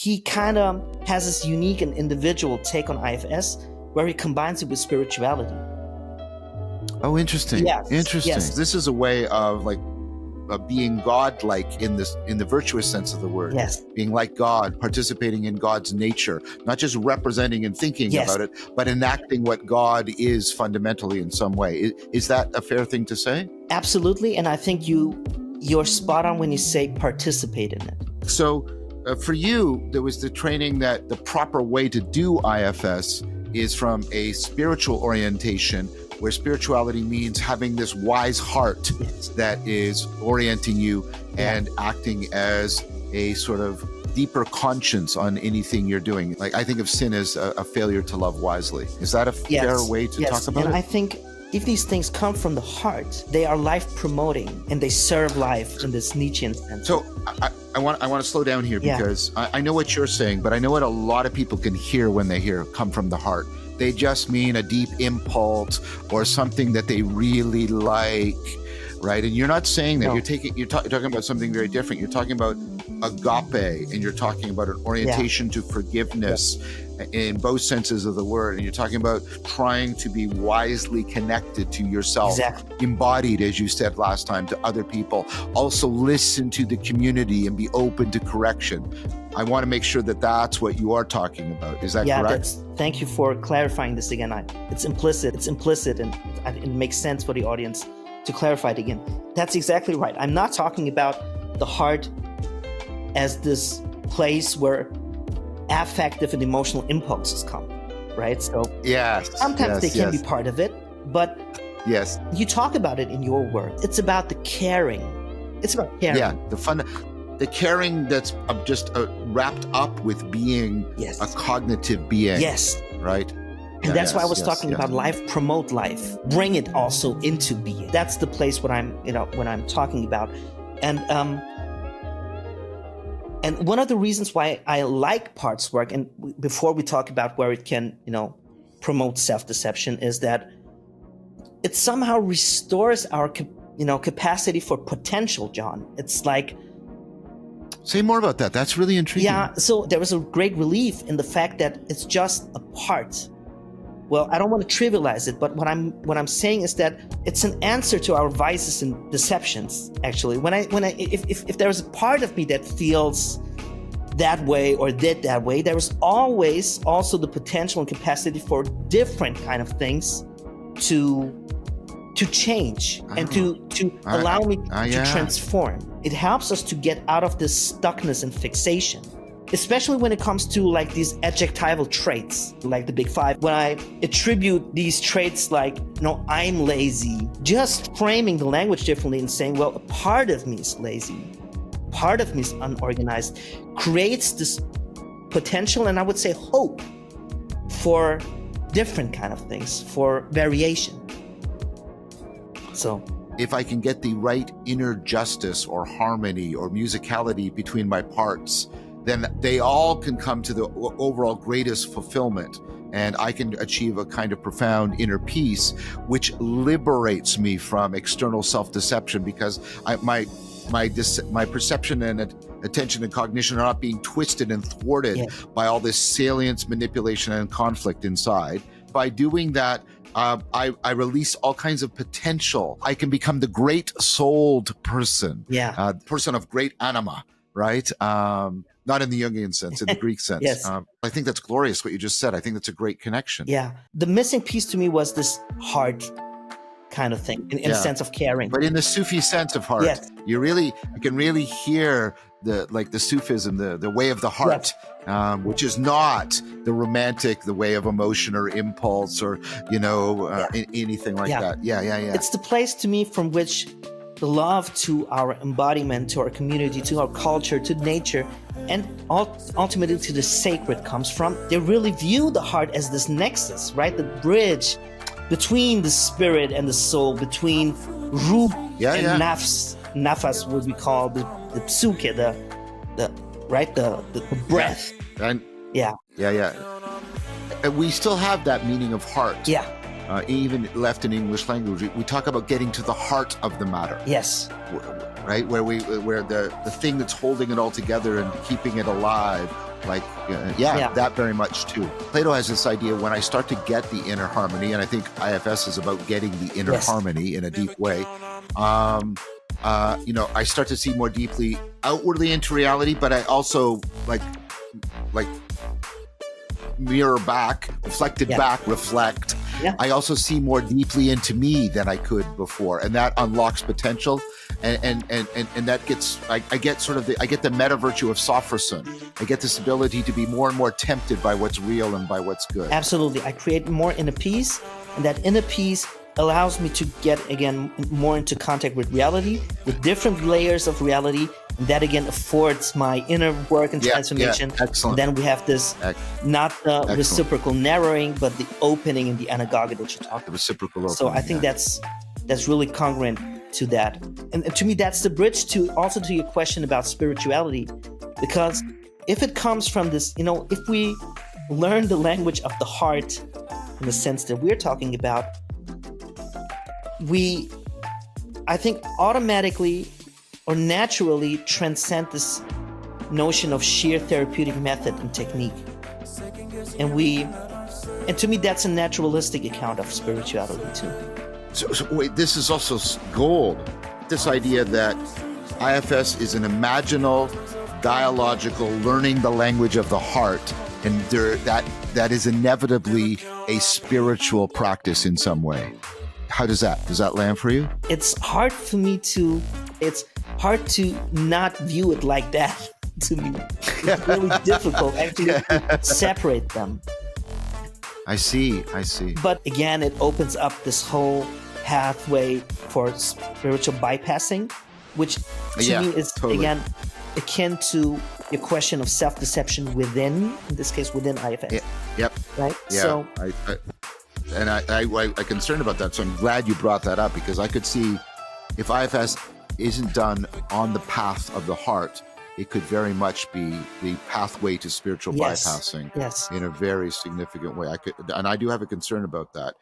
he kind of has this unique and individual take on IFS where he combines it with spirituality. Oh, interesting. Yes, Interesting. yes. This is a way of like being God-like in the virtuous sense of the word. Yes. Being like God, participating in God's nature, not just representing and thinking Yes. about it, but enacting what God is fundamentally in some way. Is that a fair thing to say? Absolutely. And I think you're spot on when you say participate in it. So for you, there was the training that the proper way to do IFS is from a spiritual orientation, where spirituality means having this wise heart that is orienting you and acting as a sort of deeper conscience on anything you're doing. Like, I think of sin as a failure to love wisely. Is that a fair way to talk about it? And I think if these things come from the heart, they are life promoting and they serve life in this Nietzschean sense. So I want to slow down here because I know what you're saying, but I know what a lot of people can hear when they hear come from the heart. They just mean a deep impulse or something that they really like, right? And you're not saying that. No. You're talking about something very different. You're talking about agape, and you're talking about an orientation to forgiveness in both senses of the word. And you're talking about trying to be wisely connected to yourself, embodied, as you said last time, to other people. Also listen to the community and be open to correction. I want to make sure that that's what you are talking about. Is that correct? Thank you for clarifying this again. It's implicit, and it makes sense for the audience to clarify it again. That's exactly right. I'm not talking about the heart as this place where affective and emotional impulses come, right? So sometimes they can be part of it, but you talk about it in your work. It's about the caring. It's about caring. Yeah, the caring that's just wrapped up with being a cognitive being. Yes. Right? And that's why I was talking about life, promote life, bring it also into being. That's the place when I'm talking about. And one of the reasons why I like parts work, and before we talk about where it can, promote self-deception, is that it somehow restores our, capacity for potential, John. It's like, say more about that. That's really intriguing. Yeah, so there was a great relief in the fact that it's just a part. Well, I don't want to trivialize it, but what I'm saying is that it's an answer to our vices and deceptions. Actually, if there's a part of me that feels that way or did that way, there is always also the potential and capacity for different kind of things to change and to allow me to transform. It helps us to get out of this stuckness and fixation, especially when it comes to like these adjectival traits, like the big five. When I attribute these traits like, I'm lazy, just framing the language differently and saying, well, a part of me is lazy, part of me is unorganized, creates this potential and I would say hope for different kind of things, for variation. So if I can get the right inner justice or harmony or musicality between my parts, then they all can come to the overall greatest fulfillment. And I can achieve a kind of profound inner peace, which liberates me from external self-deception, because my perception and attention and cognition are not being twisted and thwarted by all this salience, manipulation, and conflict inside. By doing that, I release all kinds of potential. I can become the great-souled person, person of great anima, right? Not in the Jungian sense, in the Greek sense. I think that's glorious what you just said. I think that's a great connection. Yeah. The missing piece to me was this heart kind of thing, in a sense of caring. But in the Sufi sense of heart, you can really hear the Sufism, the way of the heart, which is not the romantic, the way of emotion or impulse or, anything like that. Yeah. It's the place to me from which the love to our embodiment, to our community, to our culture, to nature, and ultimately to the sacred comes from. They really view the heart as this nexus, right? The bridge between the spirit and the soul, between ruh and nafas, what we call the psyche, the breath. And And we still have that meaning of heart. Even left in English language, we talk about getting to the heart of the matter. Yes. Right, where the thing that's holding it all together and keeping it alive, Like, Yeah. that very much too. Plato has this idea when I start to get the inner harmony, and I think IFS is about getting the inner Yes. harmony in a deep way. I start to see more deeply outwardly into reality, but I also like mirror back, reflected back, reflect. Yeah. I also see more deeply into me than I could before, and that unlocks potential. And that gets, I get the meta virtue of Sophrosyn. I get this ability to be more and more tempted by what's real and by what's good. Absolutely. I create more inner peace, and that inner peace allows me to get, again, more into contact with reality, with different layers of reality, and that, again, affords my inner work and transformation. Yeah, excellent. And then we have this, not the reciprocal narrowing, but the opening and the anagogy that you talked about. The reciprocal opening. So I think that's really congruent to that. And to me, that's the bridge to your question about spirituality. Because if it comes from this, if we learn the language of the heart in the sense that we're talking about, I think, automatically or naturally transcend this notion of sheer therapeutic method and technique. And to me, that's a naturalistic account of spirituality too. So wait, this is also gold. This idea that IFS is an imaginal, dialogical, learning the language of the heart, and that is inevitably a spiritual practice in some way. How does that land for you? It's hard for me to not view it like that. To me, it's really difficult actually to separate them. I see. But again, it opens up this whole pathway for spiritual bypassing, which to me is again akin to your question of self-deception within this case, within IFS. Yep. Right. Yeah. So, I'm concerned about that. So I'm glad you brought that up, because I could see if IFS isn't done on the path of the heart, it could very much be the pathway to spiritual bypassing in a very significant way. I do have a concern about that.